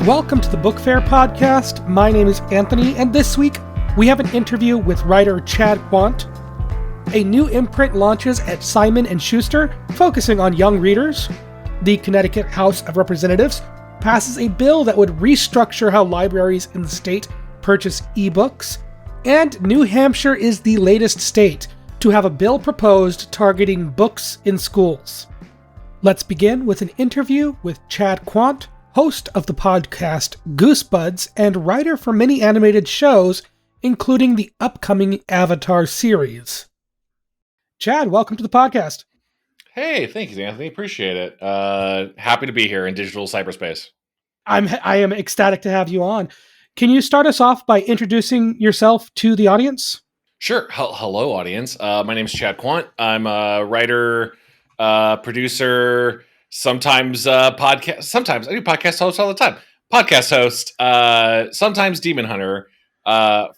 Welcome to the Book Faire podcast. My name is Anthony, and this week we have an interview with writer Chad Quandt. A new imprint launches at Simon & Schuster, focusing on young readers. The Connecticut House of Representatives passes a bill that would restructure how libraries in the state purchase ebooks. And New Hampshire is the latest state to have a bill proposed targeting books in schools. Let's begin with an interview with Chad Quandt, host of the podcast Goosebuds and writer for many animated shows, including the upcoming Avatar series. Chad, welcome to the podcast. Hey, thank you, Anthony. Appreciate it. Happy to be here in digital cyberspace. I am ecstatic to have you on. Can you start us off by introducing yourself to the audience? Sure. Hello, audience. My name is Chad Quandt. I'm a writer, producer, sometimes podcast. Sometimes I do podcast hosts all the time. Podcast host, sometimes demon hunter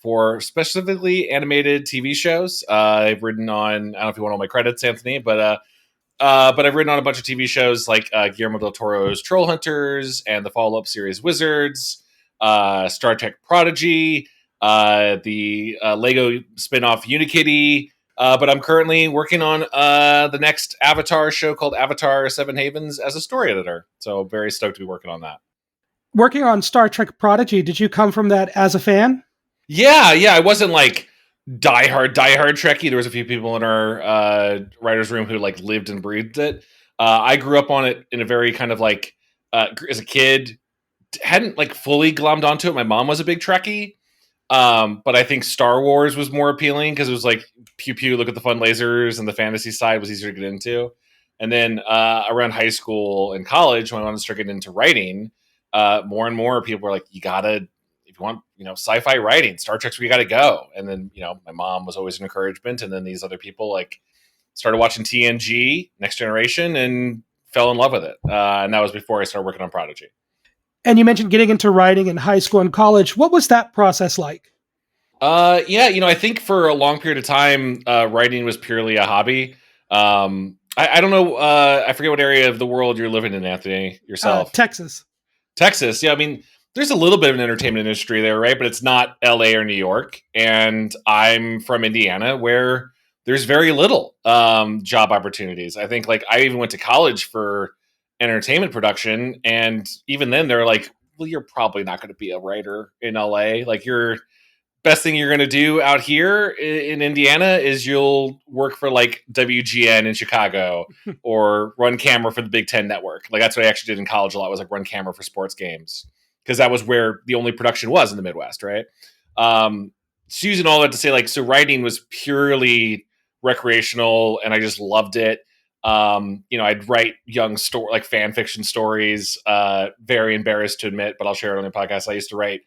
for specifically animated TV shows. I've written on, I don't know if you want all my credits, Anthony, but I've written on a bunch of TV shows like Guillermo del Toro's Troll Hunters and the follow-up series Wizards, Star Trek Prodigy, the Lego spinoff Unikitty. But I'm currently working on the next Avatar show called Avatar 7 Havens as a story editor. So very stoked to be working on that. Working on Star Trek Prodigy, did you come from that as a fan? Yeah. I wasn't like diehard Trekkie. There was a few people in our writer's room who like lived and breathed it. I grew up on it in a very kind of like, as a kid, hadn't like fully glommed onto it. My mom was a big Trekkie. But I think Star Wars was more appealing because it was like pew pew, look at the fun lasers, and the fantasy side was easier to get into. And then around high school and college, when I wanted to start getting into writing, more and more people were like, you gotta, if you want, sci-fi writing, Star Trek's where you gotta go. And then, my mom was always an encouragement. And then these other people like started watching TNG, Next Generation, and fell in love with it. And that was before I started working on Prodigy. And you mentioned getting into writing in high school and college. What was that process like? I think for a long period of time, writing was purely a hobby. I don't know. I forget what area of the world you're living in, Anthony, yourself. Texas. Yeah. I mean, there's a little bit of an entertainment industry there, right? But it's not LA or New York. And I'm from Indiana, where there's very little job opportunities. I think like I even went to college for entertainment production, and even then they're like, well, you're probably not going to be a writer in LA. Like, your best thing you're going to do out here in Indiana is you'll work for like WGN in Chicago or run camera for the Big Ten network. Like, that's what I actually did in college a lot, was like run camera for sports games, because that was where the only production was in the Midwest, right? So using all that to say, like, so writing was purely recreational and I just loved it. I'd write young like fan fiction stories, very embarrassed to admit, but I'll share it on the podcast. I used to write,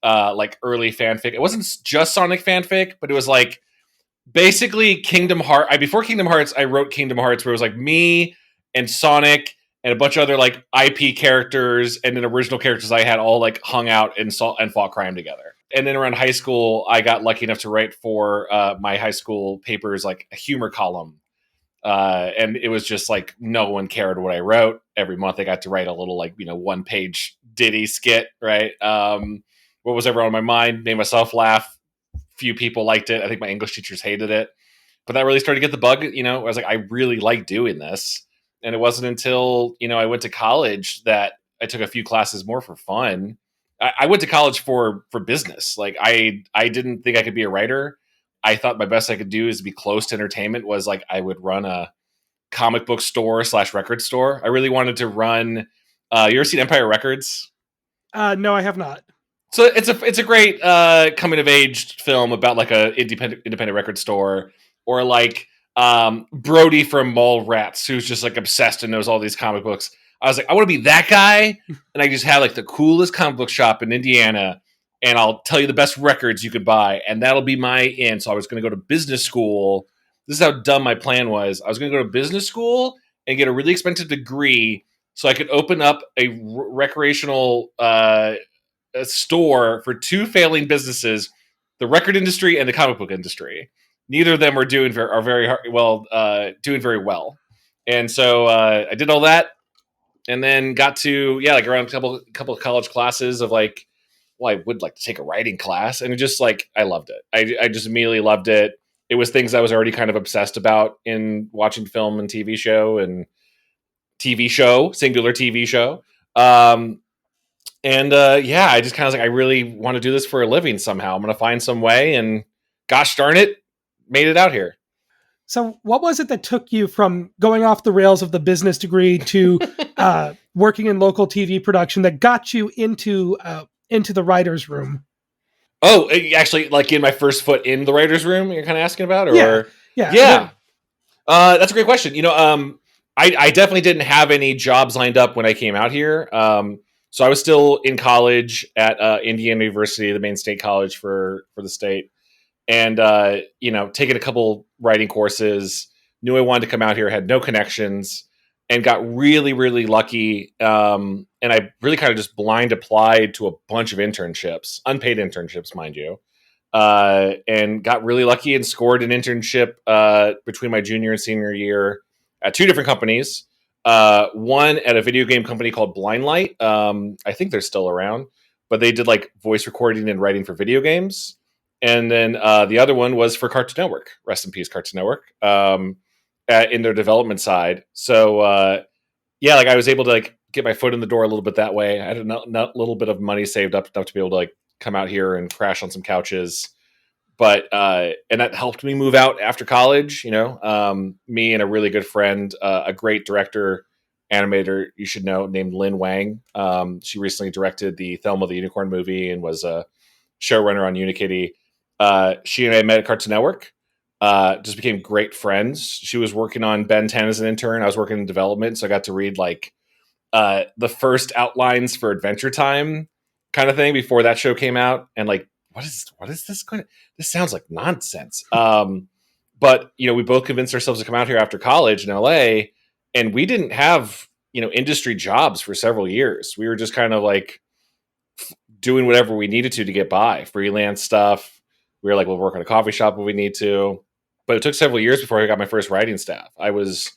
like early fanfic. It wasn't just Sonic fanfic, but it was like basically Kingdom Hearts. Before Kingdom Hearts, I wrote Kingdom Hearts, where it was like me and Sonic and a bunch of other like IP characters and then original characters I had all like hung out and fought crime together. And then around high school, I got lucky enough to write for, my high school papers, like a humor column. And it was just like, no one cared what I wrote. Every month I got to write a little like, 1-page ditty skit, right? What was ever on my mind, made myself laugh. Few people liked it. I think my English teachers hated it, but that really started to get the bug. I was like, I really like doing this. And it wasn't until, I went to college that I took a few classes more for fun. I went to college for business. Like I didn't think I could be a writer. I thought my best I could do is be close to entertainment was like I would run a comic book store / record store. I really wanted to run. You ever seen Empire Records? No, I have not. So it's a great coming of age film about like a independent record store, or like Brody from Mallrats, who's just like obsessed and knows all these comic books. I was like, I want to be that guy, and I just had like the coolest comic book shop in Indiana. And I'll tell you the best records you could buy, and that'll be my in. So I was going to go to business school. This is how dumb my plan was. I was going to go to business school and get a really expensive degree so I could open up a recreational a store for two failing businesses, the record industry and the comic book industry. Neither of them are doing very well. And so I did all that. And then got to, like around a couple of college classes of like, well, I would like to take a writing class. And it just like, I loved it. I just immediately loved it. It was things I was already kind of obsessed about in watching film and TV show, singular TV show. I just kind of like, I really want to do this for a living somehow. I'm going to find some way, and gosh darn it, made it out here. So what was it that took you from going off the rails of the business degree to working in local TV production that got you into the writer's room? Oh, actually, like in my first foot in the writer's room, you're kind of asking about? Or Yeah. That's a great question. I definitely didn't have any jobs lined up when I came out here. So I was still in college at Indiana University, the main state college for the state. And, taking a couple writing courses, knew I wanted to come out here, had no connections, and got really, really lucky. And I really kind of just blind applied to a bunch of internships, unpaid internships, mind you, and got really lucky and scored an internship between my junior and senior year at two different companies. One at a video game company called Blindlight. I think they're still around, but they did like voice recording and writing for video games. And then the other one was for Cartoon Network. Rest in peace, Cartoon Network. In their development side. So I was able to like get my foot in the door a little bit that way. I had a little bit of money saved up enough to be able to like come out here and crash on some couches. But and that helped me move out after college. Me and a really good friend, a great director, animator you should know, named Lin Wang. She recently directed the Thelma the Unicorn movie and was a showrunner on Unikitty. She and I met at Cartoon Network. Just became great friends. She was working on Ben 10 as an intern. I was working in development, so I got to read like the first outlines for Adventure Time kind of thing before that show came out. And like, what is this going to? This sounds like nonsense. But we both convinced ourselves to come out here after college in LA, and we didn't have industry jobs for several years. We were just kind of like doing whatever we needed to get by, freelance stuff. We were like, we'll work on a coffee shop if we need to. But it took several years before I got my first writing staff. I was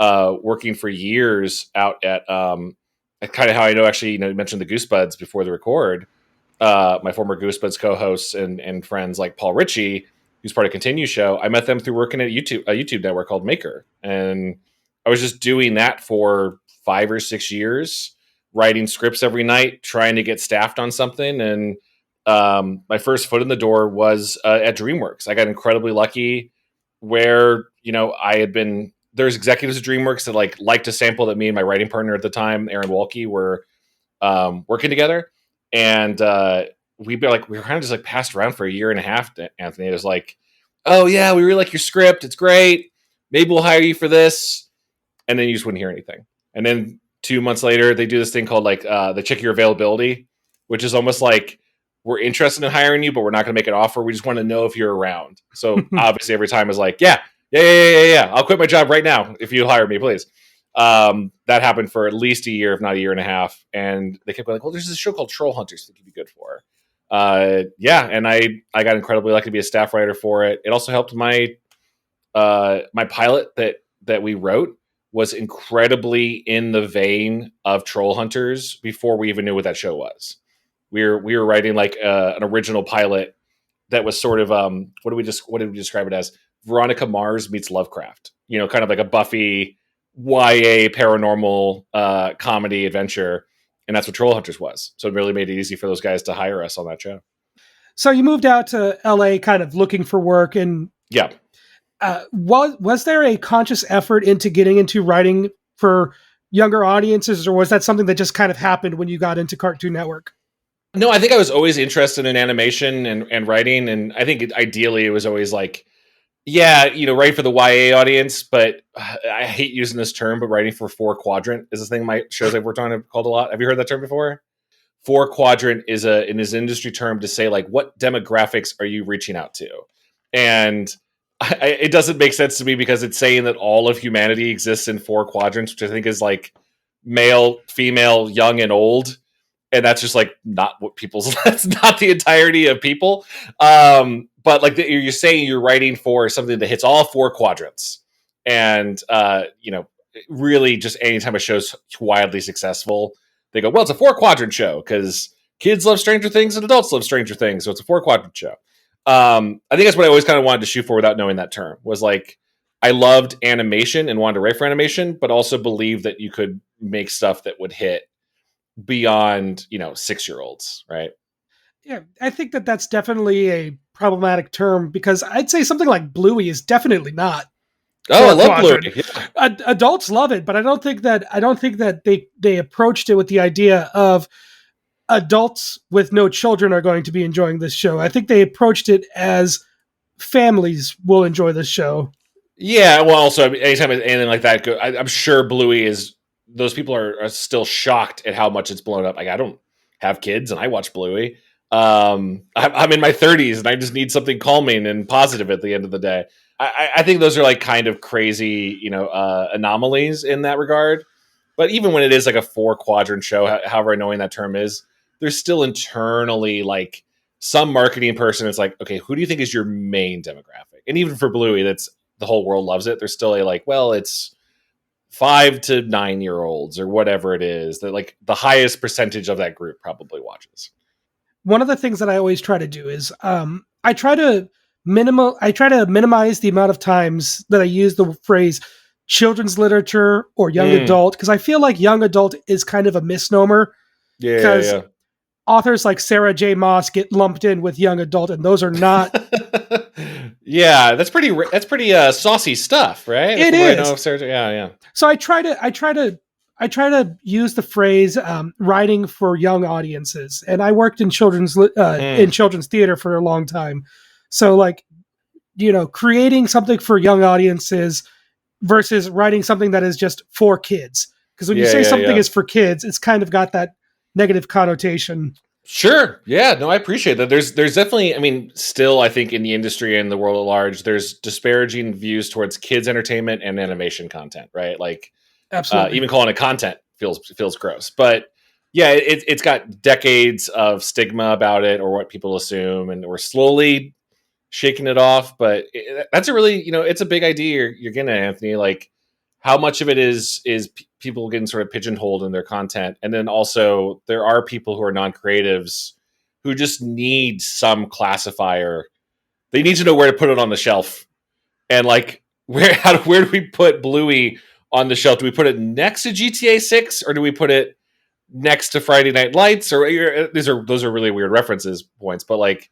working for years out at kind of how I know, actually, you mentioned the Goosebuds before the record. My former Goosebuds co-hosts and friends like Paul Ritchie, who's part of Continue Show, I met them through working at a YouTube network called Maker. And I was just doing that for 5 or 6 years, writing scripts every night, trying to get staffed on something. And my first foot in the door was at DreamWorks. I got incredibly lucky where, I had been, there's executives at DreamWorks that liked a sample that me and my writing partner at the time, Aaron Walke, were working together. And we were kind of just like passed around for a year and a half. Anthony, it was like, oh yeah, we really like your script. It's great. Maybe we'll hire you for this. And then you just wouldn't hear anything. And then 2 months later, they do this thing called the check your availability, which is almost like, we're interested in hiring you, but we're not going to make an offer. We just want to know if you're around. So obviously every time is like, yeah. I'll quit my job right now if you hire me, please. That happened for at least a year, if not a year and a half. And they kept going like, well, there's this show called Troll Hunters that you'd be good for. And I got incredibly lucky to be a staff writer for it. It also helped my pilot that we wrote was incredibly in the vein of Troll Hunters before we even knew what that show was. We were writing like an original pilot that was sort of what did we describe it as? Veronica Mars meets Lovecraft. Kind of like a Buffy YA paranormal comedy adventure, and that's what Troll Hunters was. So it really made it easy for those guys to hire us on that show. So you moved out to LA, kind of looking for work, and yeah. Was there a conscious effort into getting into writing for younger audiences, or was that something that just kind of happened when you got into Cartoon Network? No, I think I was always interested in animation and writing. And I think ideally it was always like, write for the YA audience, but I hate using this term, but writing for Quadrant is a thing my shows I've worked on have called a lot. Have you heard that term before? Quadrant is an industry term to say like, what demographics are you reaching out to? And it doesn't make sense to me because it's saying that all of humanity exists in 4 quadrants, which I think is like male, female, young, and old. And that's just like not what that's not the entirety of people. But like you're saying you're writing for something that hits all 4 quadrants. And, really just anytime a show's wildly successful, they go, well, it's a 4-quadrant show because kids love Stranger Things and adults love Stranger Things, so it's a 4-quadrant show. I think that's what I always kind of wanted to shoot for without knowing that term, was like, I loved animation and wanted to write for animation, but also believed that you could make stuff that would hit beyond, 6-year-olds, right? Yeah, I think that that's definitely a problematic term, because I'd say something like Bluey is definitely not. Oh, I love Bluey. Yeah. Adults love it, but I don't think that they approached it with the idea of adults with no children are going to be enjoying this show. I think they approached it as families will enjoy this show. Yeah, well, also, anytime anything like that, I'm sure Bluey is, those people are still shocked at how much it's blown up. Like, I don't have kids and I watch Bluey. I'm in my 30s and I just need something calming and positive at the end of the day. I think those are like kind of crazy, anomalies in that regard. But even when it is like a 4-quadrant show, however annoying that term is, there's still internally like some marketing person is like, okay, who do you think is your main demographic? And even for Bluey, that's the whole world loves it. There's still a like, well, it's 5 to 9-year-olds or whatever it is, that like the highest percentage of that group probably watches. One of the things that I always try to do is I try to minimize the amount of times that I use the phrase children's literature or young adult, because I feel like young adult is kind of a misnomer. Yeah. Authors like Sarah J. Maas get lumped in with young adult, and those are not. Yeah, that's pretty saucy stuff, right? It is. I know of Sarah, yeah. So I try to use the phrase writing for young audiences, and I worked in children's theater for a long time. So like, creating something for young audiences versus writing something that is just for kids. Because when you say something is for kids, it's kind of got that negative connotation. Sure. Yeah, no, I appreciate that. There's definitely, still, I think in the industry and the world at large, there's disparaging views towards kids entertainment and animation content, right? Like, absolutely. Even calling it content feels gross. But yeah, it's got decades of stigma about it, or what people assume, and we're slowly shaking it off. But that's a really, it's a big idea you're getting at, Anthony. Like, how much of it is people getting sort of pigeonholed in their content, and then also there are people who are non-creatives who just need some classifier. They need to know where to put it on the shelf, and like where do we put Bluey on the shelf? Do we put it next to GTA 6, or do we put it next to Friday Night Lights? Or those are really weird references points, but like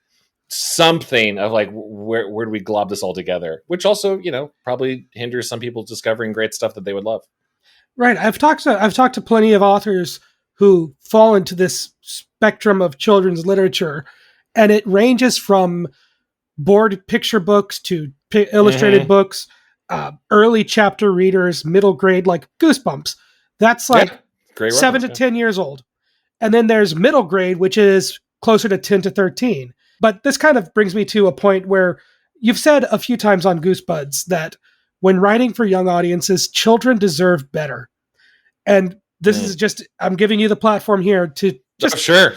something of like where do we glob this all together, which also probably hinders some people discovering great stuff that they would love. Right. I've talked to plenty of authors who fall into this spectrum of children's literature, and it ranges from board picture books to illustrated books, early chapter readers, middle grade, like Goosebumps. That's like 7 to 10 years old. And then there's middle grade, which is closer to 10 to 13. But this kind of brings me to a point where you've said a few times on Goosebuds that when writing for young audiences, children deserve better. And this is just, I'm giving you the platform here to just... sure.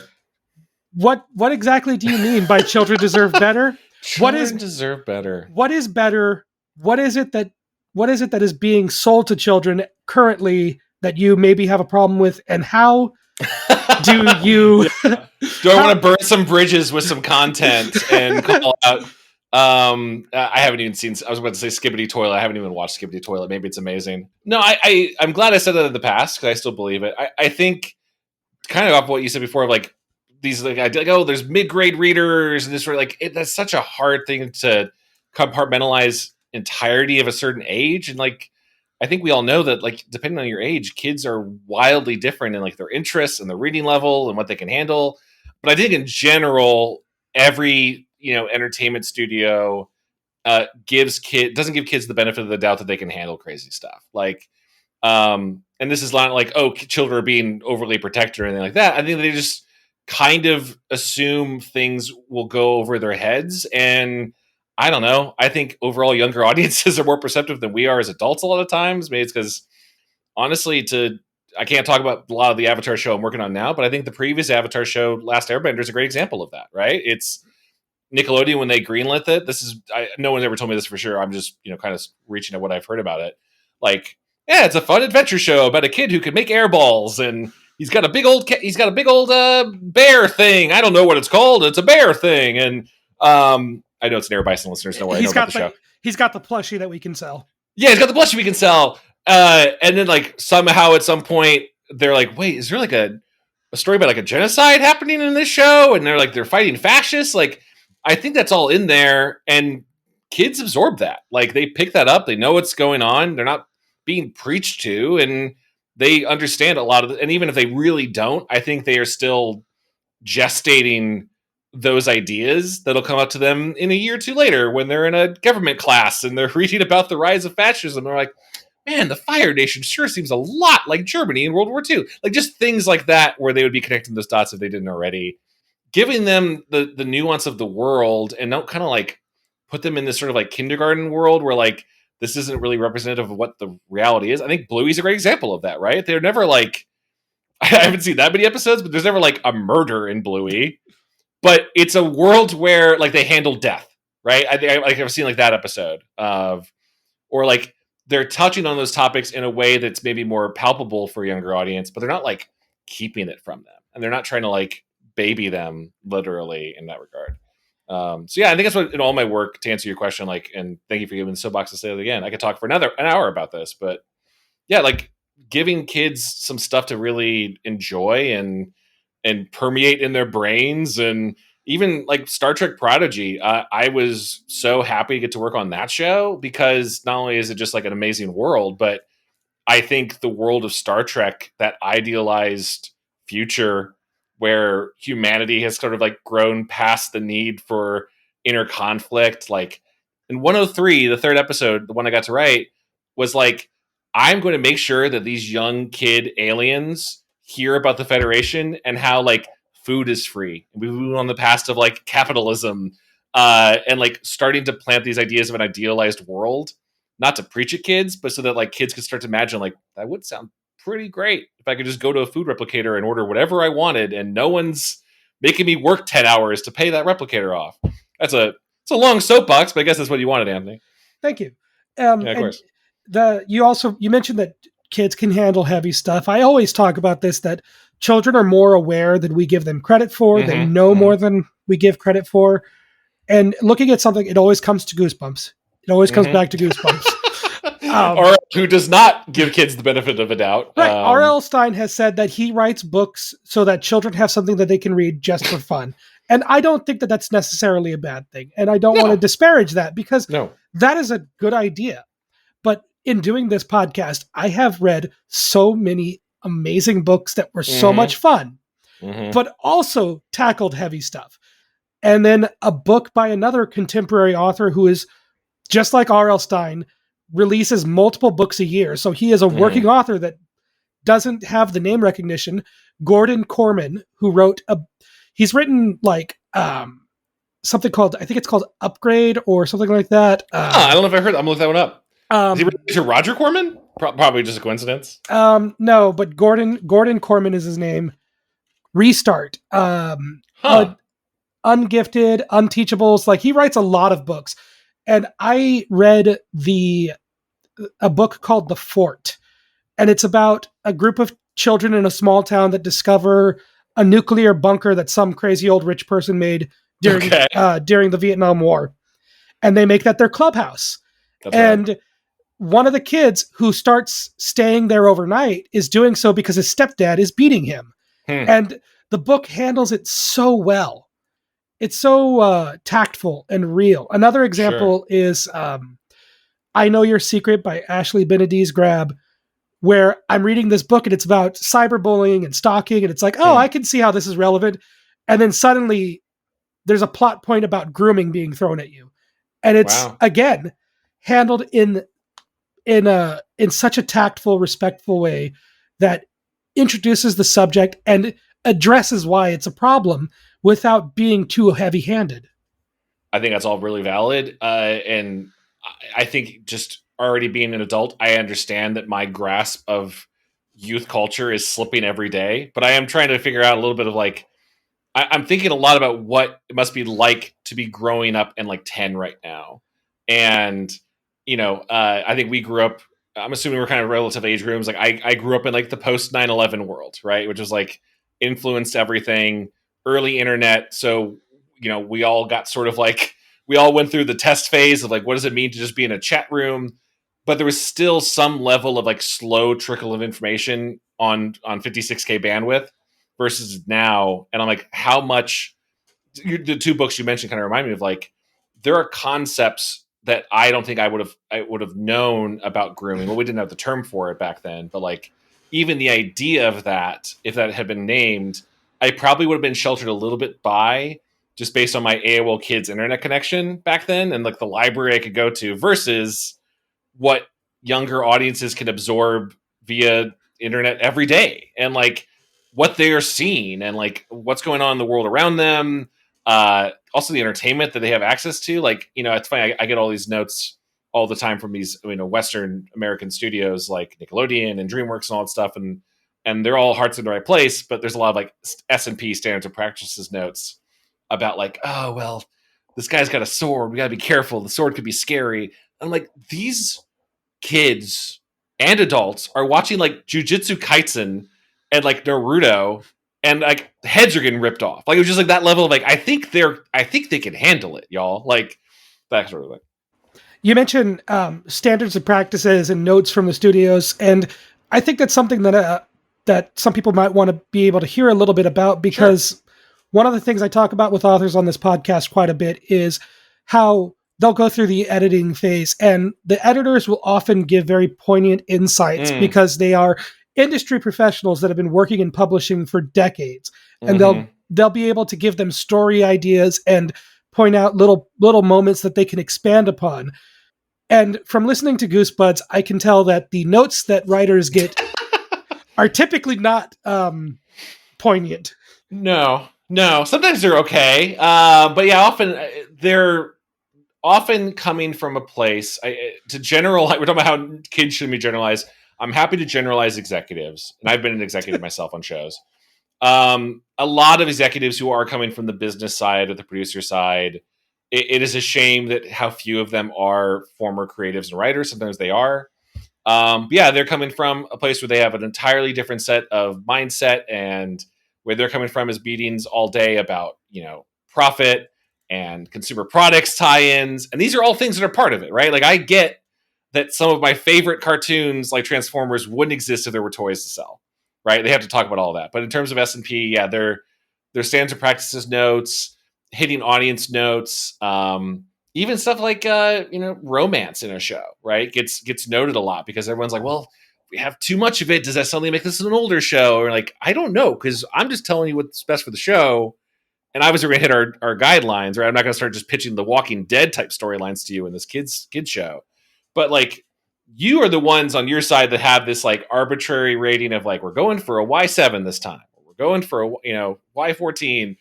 What exactly do you mean by children deserve better? Children deserve better. What is better? What is it that is being sold to children currently that you maybe have a problem with? And how do you... Do I want to burn some bridges with some content and call out... I haven't even seen... I was about to say Skibbity Toilet. I haven't even watched Skibbity Toilet. Maybe it's amazing. No, I'm glad I said that in the past, because I still believe it. I think kind of off what you said before, like these, like, there's mid-grade readers and this, like, that's such a hard thing to compartmentalize entirety of a certain age. And like, I think we all know that, like, depending on your age, kids are wildly different in like their interests and their reading level and what they can handle. But I think in general, every, entertainment studio doesn't give kids the benefit of the doubt that they can handle crazy stuff. Like, and this is not like, children are being overly protected or anything like that. I think they just kind of assume things will go over their heads. And I don't know. I think overall younger audiences are more perceptive than we are as adults a lot of times. Maybe it's because, honestly, I can't talk about a lot of the Avatar show I'm working on now, but I think the previous Avatar show, Last Airbender, is a great example of that, right? It's Nickelodeon, when they greenlit it, no one's ever told me this for sure. I'm just, kind of reaching at what I've heard about it. Like, yeah, it's a fun adventure show about a kid who can make air balls, and he's got a big old bear thing. I don't know what it's called. It's a bear thing, and I know it's an Air Bison listeners. Don't worry, I know about the show. He's got the plushie that we can sell. Yeah, he's got the plushie we can sell. And then like somehow at some point they're like, wait, is there like a story about like a genocide happening in this show? And they're fighting fascists. Like, I think that's all in there, and kids absorb that. Like, they pick that up. They know what's going on. They're not being preached to, and they understand a lot of it. And even if they really don't, I think they are still gestating those ideas that'll come up to them in a year or two later when they're in a government class and they're reading about the rise of fascism. They're like, man, the Fire Nation sure seems a lot like Germany in World War II. Like, just things like that where they would be connecting those dots if they didn't already. Giving them the nuance of the world, and don't kind of like put them in this sort of like kindergarten world where like this isn't really representative of what the reality is. I think Bluey's a great example of that, right? They're never like, I haven't seen that many episodes, but there's never like a murder in Bluey. But it's a world where like they handle death, right? I've seen like that episode of, or like they're touching on those topics in a way that's maybe more palpable for a younger audience, but they're not like keeping it from them, and they're not trying to like baby them literally in that regard. So yeah, I think that's what in all my work, to answer your question, like, and thank you for giving the soapbox to say it again. I could talk for an hour about this, but yeah, like giving kids some stuff to really enjoy and permeate in their brains. And even like Star Trek Prodigy, I was so happy to get to work on that show, because not only is it just like an amazing world, but I think the world of Star Trek, that idealized future where humanity has sort of like grown past the need for inner conflict. Like in 103, the third episode, the one I got to write, was like, I'm going to make sure that these young kid aliens hear about the Federation and how like food is free. We move on the past of like capitalism, and like starting to plant these ideas of an idealized world, not to preach at kids, but so that like kids could start to imagine like, that would sound pretty great if I could just go to a food replicator and order whatever I wanted, and no one's making me work 10 hours to pay that replicator off. It's a long soapbox, but I guess that's what you wanted, Anthony. Thank you. Yeah, of course. You mentioned that kids can handle heavy stuff. I always talk about this, that children are more aware than we give them credit for. Mm-hmm. They know more than we give credit for. And looking at something, it always comes to Goosebumps. It always comes back to Goosebumps. Or who does not give kids the benefit of a doubt. Right. R.L. Stine has said that he writes books so that children have something that they can read just for fun. And I don't think that that's necessarily a bad thing. And I don't want to disparage that, because that is a good idea. But in doing this podcast, I have read so many amazing books that were so much fun, but also tackled heavy stuff. And then a book by another contemporary author who is just like R.L. Stine, releases multiple books a year. So he is a working author that doesn't have the name recognition. Gordon Corman, who he's written like something called, I think it's called Upgrade or something like that. I don't know if I heard that. I'm going to look that one up. Is he related to Roger Corman? Probably just a coincidence. No, but Gordon Corman is his name. Restart. Ungifted, Unteachables. Like, he writes a lot of books. And I read a book called The Fort, and it's about a group of children in a small town that discover a nuclear bunker that some crazy old rich person made during the Vietnam War, and they make that their clubhouse. Right. One of the kids who starts staying there overnight is doing so because his stepdad is beating him, and the book handles it so well. It's so tactful and real. Another example is I Know Your Secret by Ashley Benediz Grab, where I'm reading this book and it's about cyberbullying and stalking, and it's like, I can see how this is relevant. And then suddenly there's a plot point about grooming being thrown at you. And it's, again, handled in such a tactful, respectful way that introduces the subject and addresses why it's a problem without being too heavy-handed. I think that's all really valid. And I think just already being an adult, I understand that my grasp of youth culture is slipping every day, but I am trying to figure out a little bit of like, I'm thinking a lot about what it must be like to be growing up in like 10 right now. And, I think we grew up I'm assuming we're kind of relative age groups. Like I grew up in like the post 9/11 world, right? Which was like influenced everything, early internet. So, we all got sort of like, we all went through the test phase of like, what does it mean to just be in a chat room? But there was still some level of like slow trickle of information on 56K bandwidth versus now. And I'm like, how much, the two books you mentioned kind of remind me of like, there are concepts that I don't think I would have known about grooming. Well, we didn't have the term for it back then, but like even the idea of that, if that had been named, I probably would have been sheltered a little bit by just based on my AOL Kids internet connection back then and like the library I could go to versus what younger audiences can absorb via internet every day and like what they are seeing and like what's going on in the world around them. Also the entertainment that they have access to. Like, it's funny. I get all these notes all the time from these, Western American studios like Nickelodeon and DreamWorks and all that stuff. And they're all hearts in the right place, but there's a lot of like S&P standards of practices notes about like, oh, well, this guy's got a sword. We got to be careful. The sword could be scary. I'm like, these kids and adults are watching like Jujutsu Kaisen and like Naruto, and like heads are getting ripped off. Like it was just like that level of like, I think they can handle it, y'all. Like that sort of thing. You mentioned standards and practices and notes from the studios, and I think that's something that that some people might want to be able to hear a little bit about, because one of the things I talk about with authors on this podcast quite a bit is how they'll go through the editing phase, and the editors will often give very poignant insights because they are industry professionals that have been working in publishing for decades, and they'll be able to give them story ideas and point out little moments that they can expand upon. And from listening to Goosebuds, I can tell that the notes that writers get are typically not poignant. No. Sometimes they're okay, but yeah, often they're coming from a place to generalize. We're talking about how kids shouldn't be generalized. I'm happy to generalize executives, and I've been an executive myself on shows. A lot of executives who are coming from the business side or the producer side, it is a shame that how few of them are former creatives and writers. Sometimes they are. They're coming from a place where they have an entirely different set of mindset, and where they're coming from is meetings all day about, profit and consumer products tie-ins. And these are all things that are part of it, right? Like I get that some of my favorite cartoons like Transformers wouldn't exist if there were toys to sell, right? They have to talk about all that. But in terms of S&P, their standards and practices notes, hitting audience notes, even stuff like, romance in a show, right? Gets noted a lot because everyone's like, well, we have too much of it. Does that suddenly make this an older show? Or like, I don't know, because I'm just telling you what's best for the show. And obviously we're going to hit our guidelines, right? I'm not going to start just pitching the Walking Dead type storylines to you in this kids show. But like, you are the ones on your side that have this like arbitrary rating of like, we're going for a Y7 this time. We're going for a, Y14.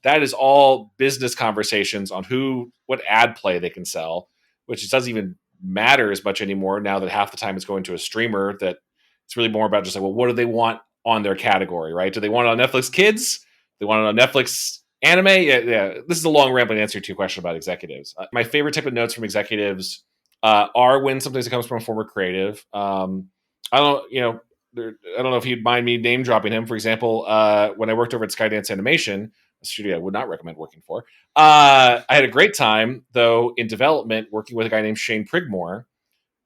That is all business conversations on what ad play they can sell, which it doesn't even matter as much anymore now that half the time it's going to a streamer. That it's really more about just like, well, what do they want on their category, right? Do they want it on Netflix Kids? They want it on Netflix Anime? Yeah. This is a long rambling answer to your question about executives. My favorite type of notes from executives are when sometimes it comes from a former creative. I don't know if you'd mind me name dropping him. For example, when I worked over at Skydance Animation, a studio I would not recommend working for, I had a great time, though, in development working with a guy named Shane Prigmore,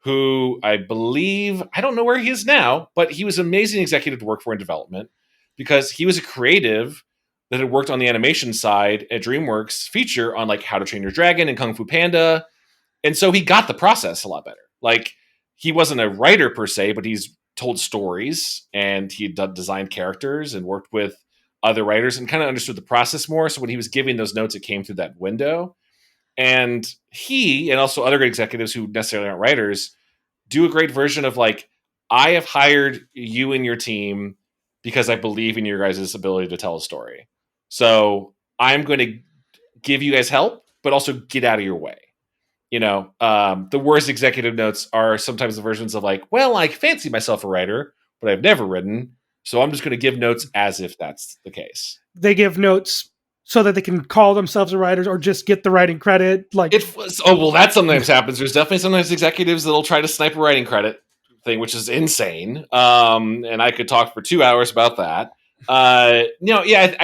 who I believe, I don't know where he is now, but he was an amazing executive to work for in development because he was a creative that had worked on the animation side at DreamWorks feature on like How to Train Your Dragon and Kung Fu Panda. And so he got the process a lot better. Like he wasn't a writer per se, but he's told stories and he designed characters and worked with other writers and kind of understood the process more. So when he was giving those notes, it came through that window. And he and also other great executives who necessarily aren't writers do a great version of like, I have hired you and your team because I believe in your guys' ability to tell a story. So I'm going to give you guys help, but also get out of your way. The worst executive notes are sometimes the versions of like, well, I fancy myself a writer, but I've never written. So I'm just going to give notes as if that's the case. They give notes so that they can call themselves a writer or just get the writing credit. Like, that sometimes happens. There's definitely sometimes executives that'll try to snipe a writing credit. thing, which is insane. And I could talk for 2 hours about that. I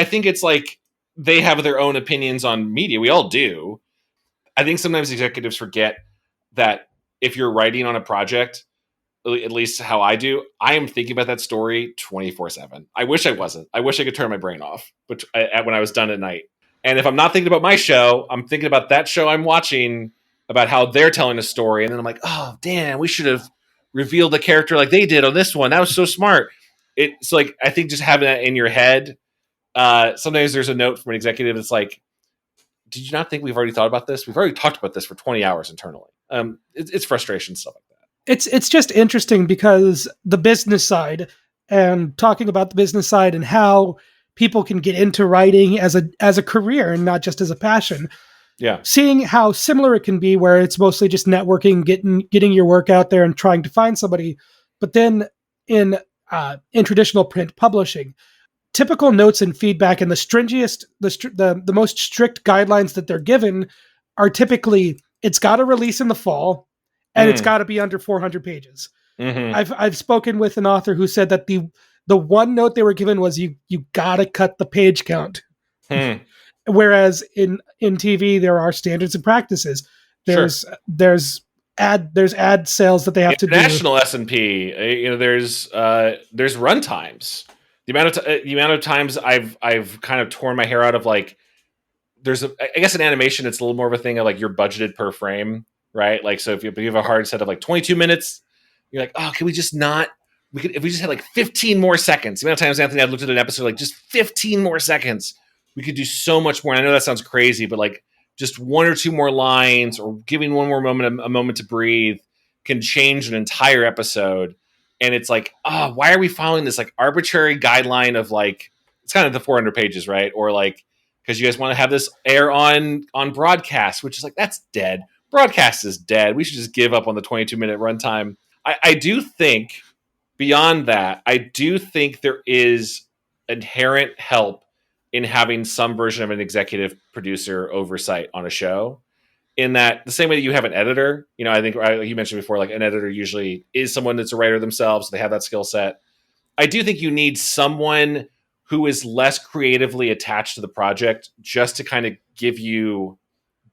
think it's like they have their own opinions on media. We all do. I think sometimes executives forget that if you're writing on a project, at least how I do, I am thinking about that story 24/7. I wish I wasn't. I wish I could turn my brain off, but when I was done at night. And if I'm not thinking about my show, I'm thinking about that show I'm watching, about how they're telling a story. And then I'm like, oh, damn, we should have revealed the character like they did on this one. That was so smart. It's like, I think just having that in your head, sometimes there's a note from an executive that's like, did you not think we've already thought about this? We've already talked about this for 20 hours internally. It's frustration, stuff like that. It's just interesting because the business side, and talking about the business side and how people can get into writing as a career and not just as a passion. Yeah. Seeing how similar it can be, where it's mostly just networking, getting your work out there and trying to find somebody. But then in traditional print publishing, typical notes and feedback and the most strict guidelines that they're given are typically, it's got to release in the fall and it's got to be under 400 pages. Mm-hmm. I've spoken with an author who said that the one note they were given was you got to cut the page count. Whereas in TV, there are standards and practices. There's ad sales that they have to do. National S&P, there's run times. The amount of times I've kind of torn my hair out of, like, I guess in animation, it's a little more of a thing of like you're budgeted per frame, right? Like, so if you have a hard set of like 22 minutes, you're like, oh, can we just not? If we just had like 15 more seconds. The amount of times, Anthony, I've looked at an episode like just 15 more seconds. We could do so much more. And I know that sounds crazy, but like just one or two more lines or giving one more moment, a moment to breathe, can change an entire episode. And it's like, oh, why are we following this like arbitrary guideline of like, it's kind of the 400 pages, right? Or like, because you guys want to have this air on broadcast, which is like, that's dead. Broadcast is dead. We should just give up on the 22-minute runtime. I do think, beyond that, I do think there is inherent help in having some version of an executive producer oversight on a show. In that, the same way that you have an editor, I think you mentioned before, like an editor usually is someone that's a writer themselves. They have that skill set. I do think you need someone who is less creatively attached to the project just to kind of give you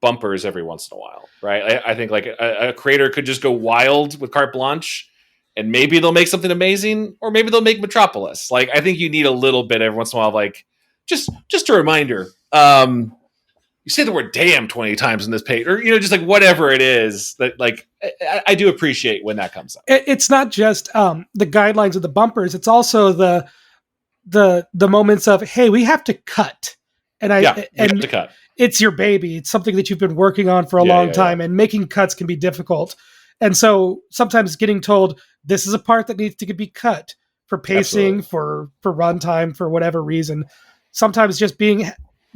bumpers every once in a while, right? I think like a creator could just go wild with carte blanche, and maybe they'll make something amazing, or maybe they'll make Metropolis. Like, I think you need a little bit every once in a while, like just a reminder. You say the word damn 20 times in this page, or, just like whatever it is that, like, I do appreciate when that comes up. It's not just the guidelines of the bumpers. It's also the moments of, hey, we have to cut. And have to cut. It's your baby. It's something that you've been working on for a long time, and making cuts can be difficult. And so sometimes getting told this is a part that needs to be cut for pacing, for runtime, for whatever reason. Sometimes just being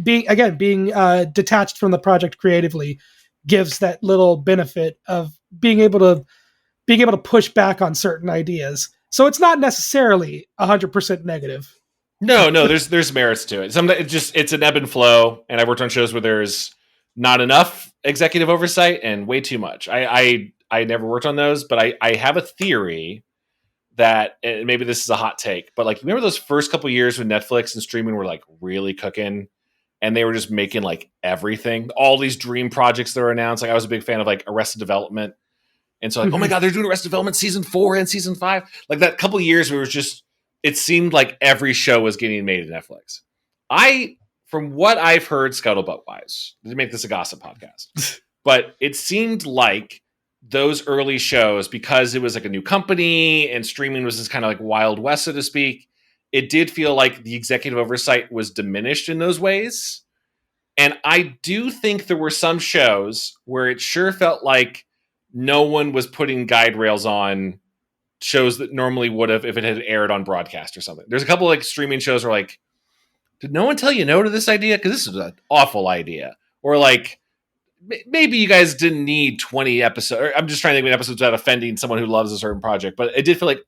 detached from the project creatively gives that little benefit of being able to push back on certain ideas. So it's not necessarily 100% negative. No, there's merits to it. Sometimes it's an ebb and flow, and I've worked on shows where there's not enough executive oversight and way too much. I never worked on those, but I have a theory that, and maybe this is a hot take, but like, remember those first couple years when Netflix and streaming were like really cooking, and they were just making like everything, all these dream projects that were announced. Like, I was a big fan of like Arrested Development. And so like, oh my God, they're doing Arrested Development season 4 and season 5. Like that couple of years where it seemed like every show was getting made at Netflix. From what I've heard scuttlebutt wise, to make this a gossip podcast, but it seemed like those early shows, because it was like a new company and streaming was this kind of like Wild West, so to speak, it did feel like the executive oversight was diminished in those ways. And I do think there were some shows where it sure felt like no one was putting guide rails on shows that normally would have if it had aired on broadcast or something. There's a couple of like streaming shows where like, did no one tell you no to this idea? Because this is an awful idea. Or like, maybe you guys didn't need 20 episodes. I'm just trying to think of episodes without offending someone who loves a certain project. But it did feel like,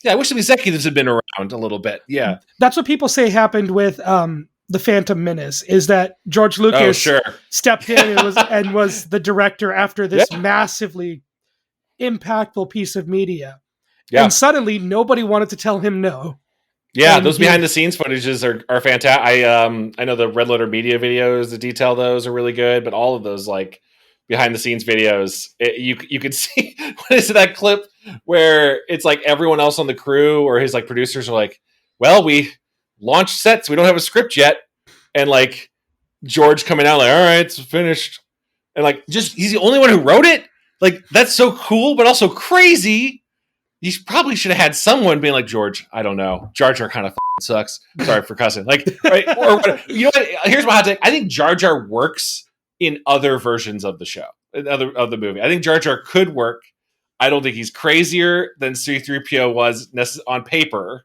yeah, I wish the executives had been around a little bit. Yeah. That's what people say happened with The Phantom Menace, is that George Lucas stepped in and was the director after this massively impactful piece of media. Yeah. And suddenly, nobody wanted to tell him no. Yeah, those behind the scenes footages are fantastic. I know the Red Letter Media videos that detail those are really good, but all of those like behind the scenes videos, you could see what is that clip where it's like everyone else on the crew or his like producers are like, well, we launched sets, we don't have a script yet, and like George coming out like, all right, it's finished, and like just he's the only one who wrote it. Like that's so cool, but also crazy. You probably should have had someone being like, George, I don't know. Jar Jar kind of sucks. Sorry for cussing. Like, right? Or you know what? Here's my hot take. I think Jar Jar works in other versions of the show, of the movie. I think Jar Jar could work. I don't think he's crazier than C-3PO was on paper,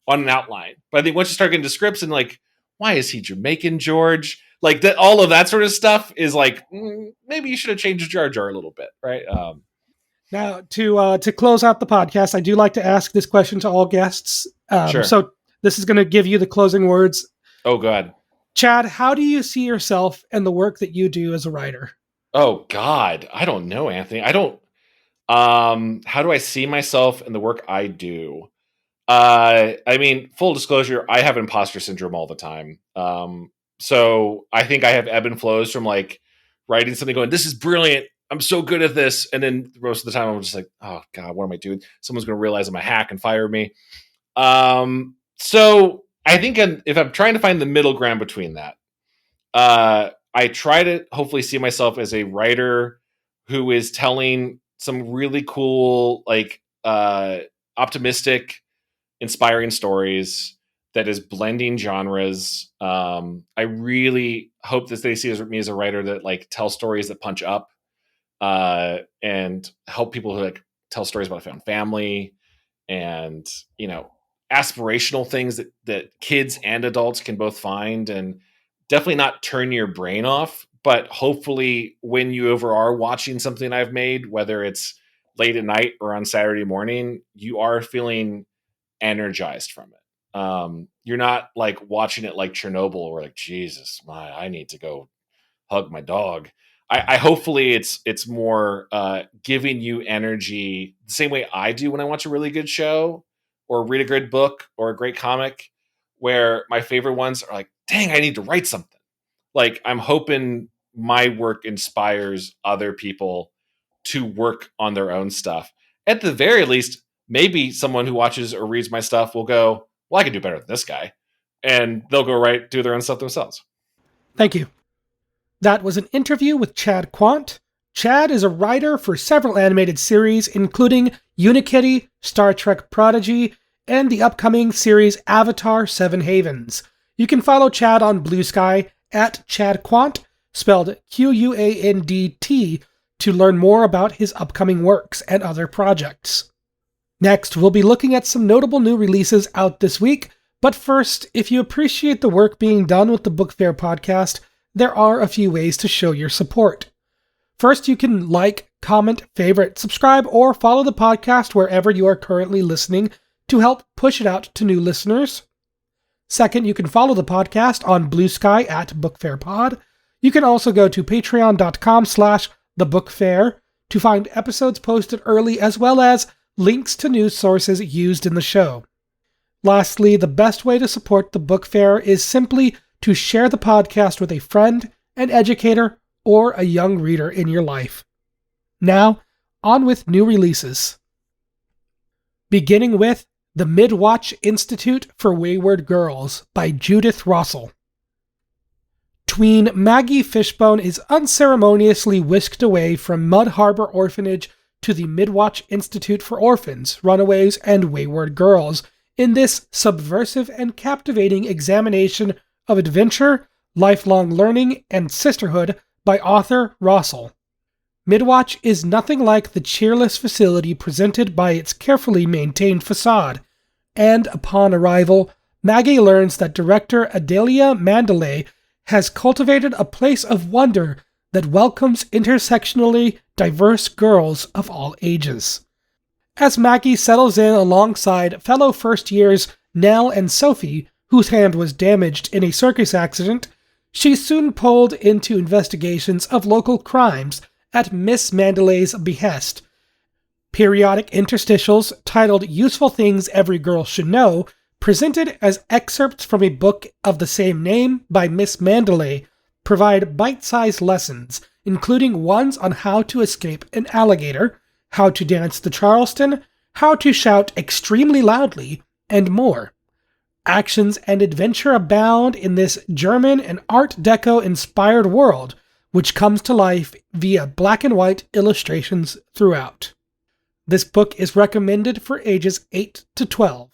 on an outline. But I think once you start getting to scripts and like, why is he Jamaican, George? Like that, all of that sort of stuff is like, maybe you should have changed Jar Jar a little bit, right? Now, to close out the podcast, I do like to ask this question to all guests. Sure. So this is going to give you the closing words. Oh, God. Chad, how do you see yourself and the work that you do as a writer? Oh, God. I don't know, Anthony. I don't... how do I see myself in the work I do? I mean, full disclosure, I have imposter syndrome all the time. So I think I have ebb and flows from like writing something going, this is brilliant, I'm so good at this. And then most of the time I'm just like, oh God, what am I doing? Someone's going to realize I'm a hack and fire me. So I think if I'm trying to find the middle ground between that, I try to hopefully see myself as a writer who is telling some really cool, like, optimistic, inspiring stories that is blending genres. I really hope that they see me as a writer that like tells stories that punch up, and help people who like tell stories about found family and, you know, aspirational things that kids and adults can both find, and definitely not turn your brain off. But hopefully when you ever are watching something I've made, whether it's late at night or on Saturday morning, you are feeling energized from it. You're not like watching it like Chernobyl or like, Jesus, I need to go hug my dog. I hopefully it's more giving you energy the same way I do when I watch a really good show or read a good book or a great comic, where my favorite ones are like, dang, I need to write something. Like I'm hoping my work inspires other people to work on their own stuff. At the very least, maybe someone who watches or reads my stuff will go, well, I can do better than this guy. And they'll go do their own stuff themselves. Thank you. That was an interview with Chad Quandt. Chad is a writer for several animated series, including Unikitty, Star Trek Prodigy, and the upcoming series Avatar 7 Havens. You can follow Chad on Blue Sky at Chad Quandt, spelled Quandt, to learn more about his upcoming works and other projects. Next, we'll be looking at some notable new releases out this week, but first, if you appreciate the work being done with the Book Faire podcast, there are a few ways to show your support. First, you can like, comment, favorite, subscribe, or follow the podcast wherever you are currently listening to help push it out to new listeners. Second, you can follow the podcast on Blue Sky at BookFairPod. You can also go to patreon.com/thebookfair to find episodes posted early, as well as links to news sources used in the show. Lastly, the best way to support the Book Faire is simply to share the podcast with a friend, an educator, or a young reader in your life. Now, on with new releases. Beginning with The Midwatch Institute for Wayward Girls by Judith Rossell. Tween Maggie Fishbone is unceremoniously whisked away from Mud Harbor Orphanage to the Midwatch Institute for Orphans, Runaways, and Wayward Girls in this subversive and captivating examination of adventure, lifelong learning, and sisterhood by author Rossell. Midwatch is nothing like the cheerless facility presented by its carefully maintained facade, and upon arrival, Maggie learns that director Adelia Mandalay has cultivated a place of wonder that welcomes intersectionally diverse girls of all ages. As Maggie settles in alongside fellow first years Nell and Sophie, whose hand was damaged in a circus accident, she's soon pulled into investigations of local crimes at Miss Mandalay's behest. Periodic interstitials titled Useful Things Every Girl Should Know, presented as excerpts from a book of the same name by Miss Mandelay, provide bite-sized lessons, including ones on how to escape an alligator, how to dance the Charleston, how to shout extremely loudly, and more. Actions and adventure abound in this German and Art Deco-inspired world, which comes to life via black and white illustrations throughout. This book is recommended for ages 8 to 12.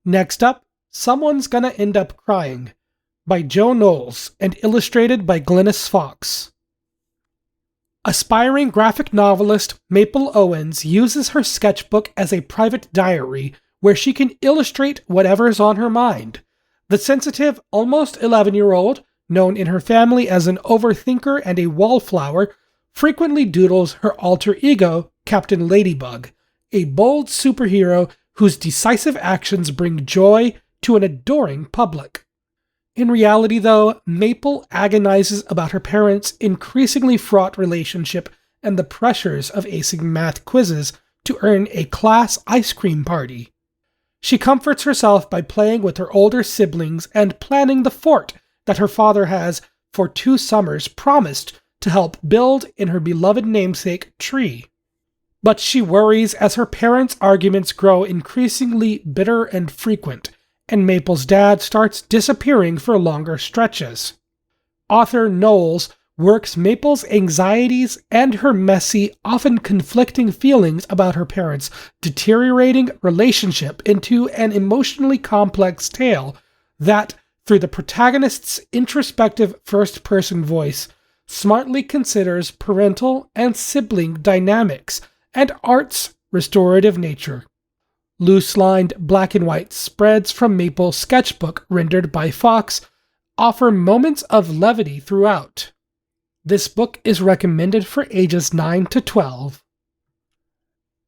Next up, Someone's Gonna End Up Crying, by Joe Knowles and illustrated by Glynnis Fawkes. Aspiring graphic novelist Maple Owens uses her sketchbook as a private diary where she can illustrate whatever's on her mind. The sensitive, almost 11-year-old, known in her family as an overthinker and a wallflower, frequently doodles her alter ego, Captain Ladybug, a bold superhero whose decisive actions bring joy to an adoring public. In reality, though, Maple agonizes about her parents' increasingly fraught relationship and the pressures of acing math quizzes to earn a class ice cream party. She comforts herself by playing with her older siblings and planning the fort that her father has, for 2 summers, promised to help build in her beloved namesake tree. But she worries as her parents' arguments grow increasingly bitter and frequent, and Maple's dad starts disappearing for longer stretches. Author Knowles works Maple's anxieties and her messy, often conflicting feelings about her parents' deteriorating relationship into an emotionally complex tale that, through the protagonist's introspective first-person voice, smartly considers parental and sibling dynamics and art's restorative nature. Loose-lined black and white spreads from Maple's sketchbook rendered by Fawkes offer moments of levity throughout. This book is recommended for ages 9 to 12.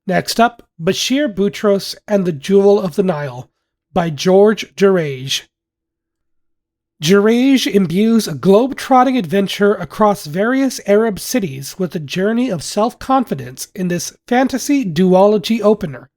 Next up, Bashir Boutros and the Jewel of the Nile, by George Gerage. Gerage imbues a globe-trotting adventure across various Arab cities with a journey of self-confidence in this fantasy duology opener.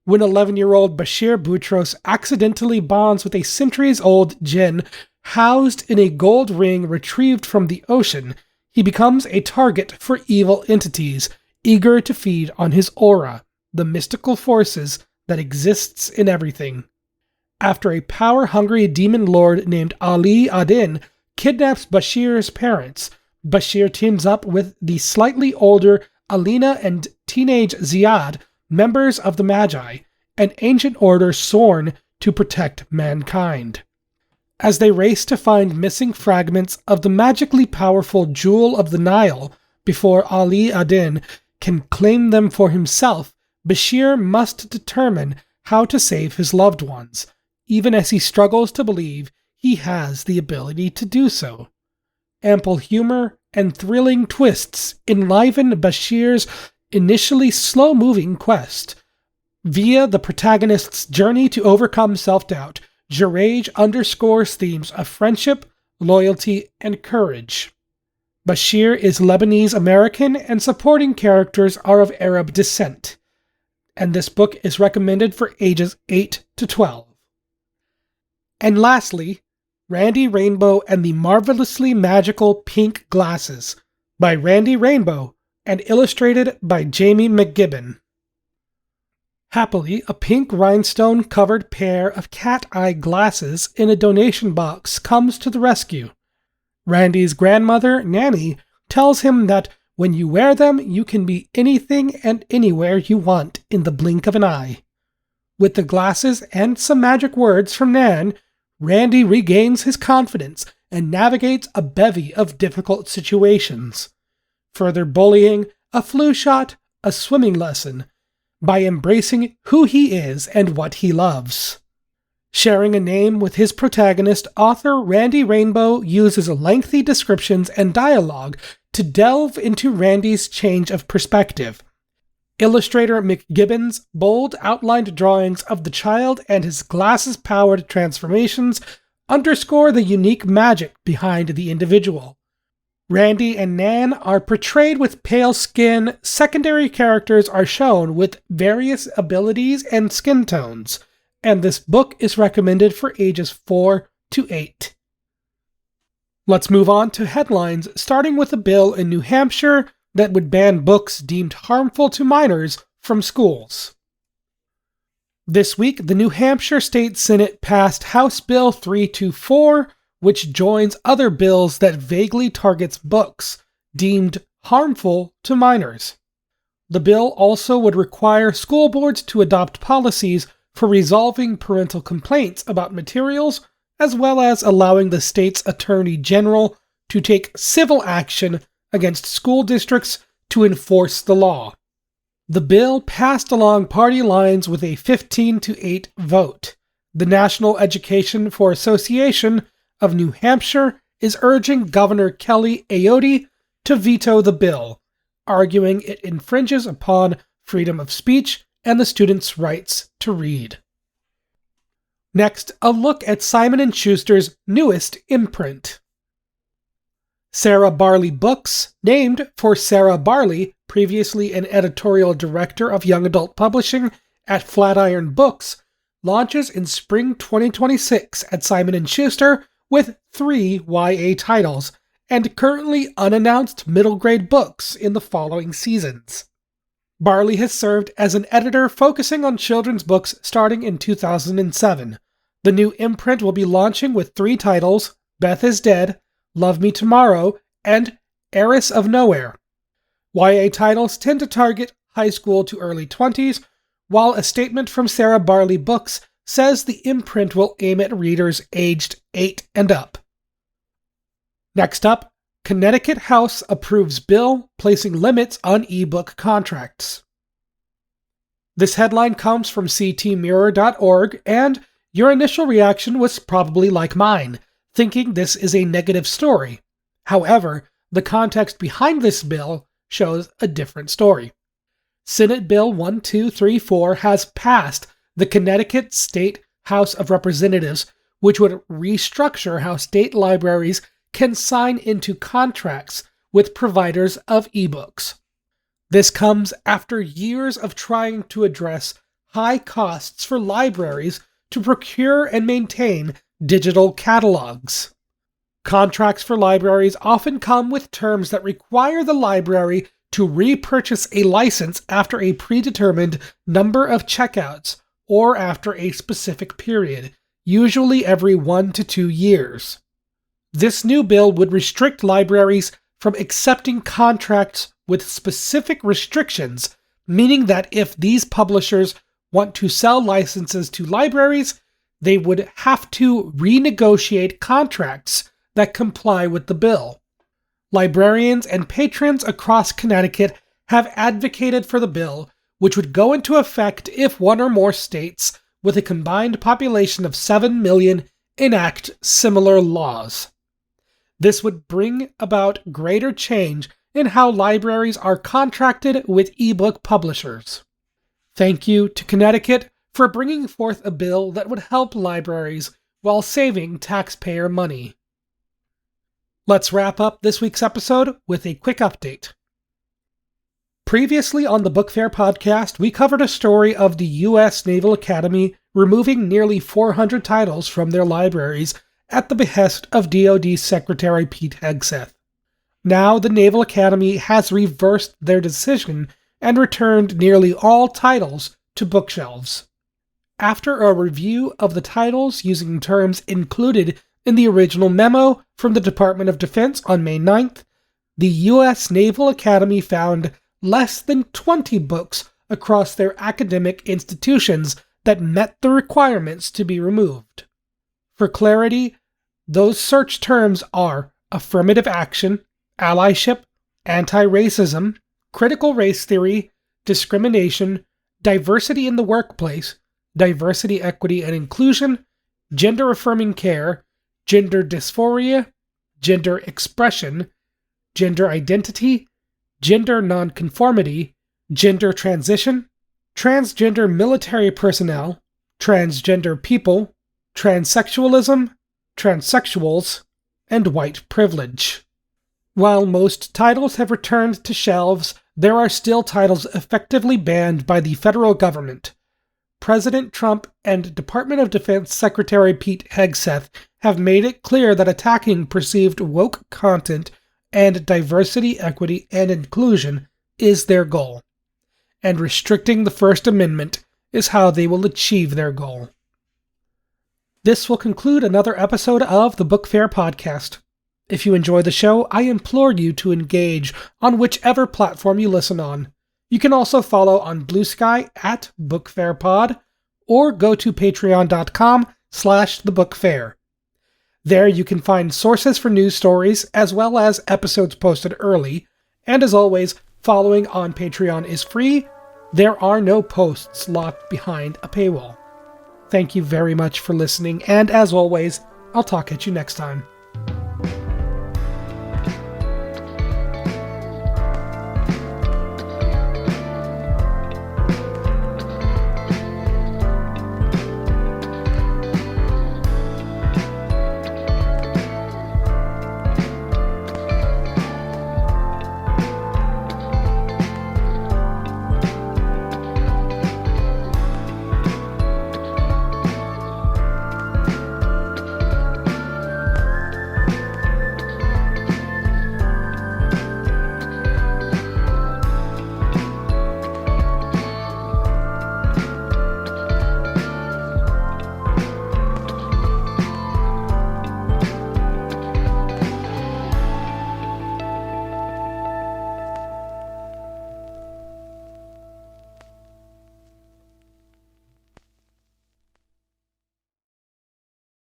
When 11-year-old Bashir Boutros accidentally bonds with a centuries-old jinn housed in a gold ring retrieved from the ocean, he becomes a target for evil entities eager to feed on his aura, the mystical forces that exists in everything. After a power-hungry demon lord named Ali Adin kidnaps Bashir's parents, Bashir teams up with the slightly older Alina and teenage Ziad, members of the Magi, an ancient order sworn to protect mankind. As they race to find missing fragments of the magically powerful Jewel of the Nile before Ali Adin can claim them for himself, Bashir must determine how to save his loved ones, even as he struggles to believe he has the ability to do so. Ample humor and thrilling twists enliven Bashir's initially slow-moving quest. Via the protagonist's journey to overcome self-doubt, Gerage underscores themes of friendship, loyalty, and courage. Bashir is Lebanese-American and supporting characters are of Arab descent. And this book is recommended for ages 8 to 12. And lastly, Randy Rainbow and the Marvelously Magical Pink Glasses, by Randy Rainbow and illustrated by Jaimie MacGibbon. Happily, a pink rhinestone-covered pair of cat-eye glasses in a donation box comes to the rescue. Randy's grandmother, Nanny, tells him that when you wear them, you can be anything and anywhere you want in the blink of an eye. With the glasses and some magic words from Nan, Randy regains his confidence and navigates a bevy of difficult situations. Further bullying, a flu shot, a swimming lesson, by embracing who he is and what he loves. Sharing a name with his protagonist, author Randy Rainbow uses lengthy descriptions and dialogue to delve into Randy's change of perspective. Illustrator MacGibbon's bold outlined drawings of the child and his glasses-powered transformations underscore the unique magic behind the individual. Randy and Nan are portrayed with pale skin. Secondary characters are shown with various abilities and skin tones, and this book is recommended for ages 4 to 8. Let's move on to headlines, starting with a bill in New Hampshire that would ban books deemed harmful to minors from schools. This week, the New Hampshire State Senate passed House Bill 324, which joins other bills that vaguely targets books deemed harmful to minors. The bill also would require school boards to adopt policies for resolving parental complaints about materials, as well as allowing the state's attorney general to take civil action against school districts to enforce the law. The bill passed along party lines with a 15-8 vote. The National Education for Association of New Hampshire is urging Governor Kelly Ayotte to veto the bill, arguing it infringes upon freedom of speech and the students' rights to read. Next, a look at Simon & Schuster's newest imprint. Sarah Barley Books, named for Sarah Barley, previously an editorial director of young adult publishing at Flatiron Books, launches in spring 2026 at Simon & Schuster with 3 YA titles, and currently unannounced middle grade books in the following seasons. Barley has served as an editor focusing on children's books starting in 2007. The new imprint will be launching with 3 titles: Beth is Dead, Love Me Tomorrow, and Heiress of Nowhere. YA titles tend to target high school to early 20s, while a statement from Sarah Barley Books says the imprint will aim at readers aged 8 and up. Next up, Connecticut House approves bill placing limits on ebook contracts. This headline comes from ctmirror.org, and your initial reaction was probably like mine, thinking this is a negative story. However, the context behind this bill shows a different story. Senate Bill 1234 has passed the Connecticut State House of Representatives, which would restructure how state libraries can sign into contracts with providers of ebooks. This comes after years of trying to address high costs for libraries to procure and maintain digital catalogs. Contracts for libraries often come with terms that require the library to repurchase a license after a predetermined number of checkouts or after a specific period, usually every 1 to 2 years. This new bill would restrict libraries from accepting contracts with specific restrictions, meaning that if these publishers want to sell licenses to libraries, they would have to renegotiate contracts that comply with the bill. Librarians and patrons across Connecticut have advocated for the bill, which would go into effect if 1 or more states with a combined population of 7 million enact similar laws. This would bring about greater change in how libraries are contracted with ebook publishers. Thank you to Connecticut for bringing forth a bill that would help libraries while saving taxpayer money. Let's wrap up this week's episode with a quick update. Previously on the Book Faire podcast, we covered a story of the U.S. Naval Academy removing nearly 400 titles from their libraries at the behest of DoD Secretary Pete Hegseth. Now the Naval Academy has reversed their decision and returned nearly all titles to bookshelves. After a review of the titles using terms included in the original memo from the Department of Defense on May 9th, the U.S. Naval Academy found less than 20 books across their academic institutions that met the requirements to be removed. For clarity, those search terms are affirmative action, allyship, anti-racism, critical race theory, discrimination, diversity in the workplace, diversity, equity, and inclusion, gender-affirming care, gender dysphoria, gender expression, gender identity, gender nonconformity, gender transition, transgender military personnel, transgender people, transsexualism, transsexuals, and white privilege. While most titles have returned to shelves, there are still titles effectively banned by the federal government. President Trump and Department of Defense Secretary Pete Hegseth have made it clear that attacking perceived woke content and diversity, equity, and inclusion is their goal. And restricting the First Amendment is how they will achieve their goal. This will conclude another episode of the Book Faire podcast. If you enjoy the show, I implore you to engage on whichever platform you listen on. You can also follow on Blue Sky at BookFairPod, or go to patreon.com/thebookfair. There you can find sources for news stories, as well as episodes posted early, and as always, following on Patreon is free. There are no posts locked behind a paywall. Thank you very much for listening, and as always, I'll talk at you next time.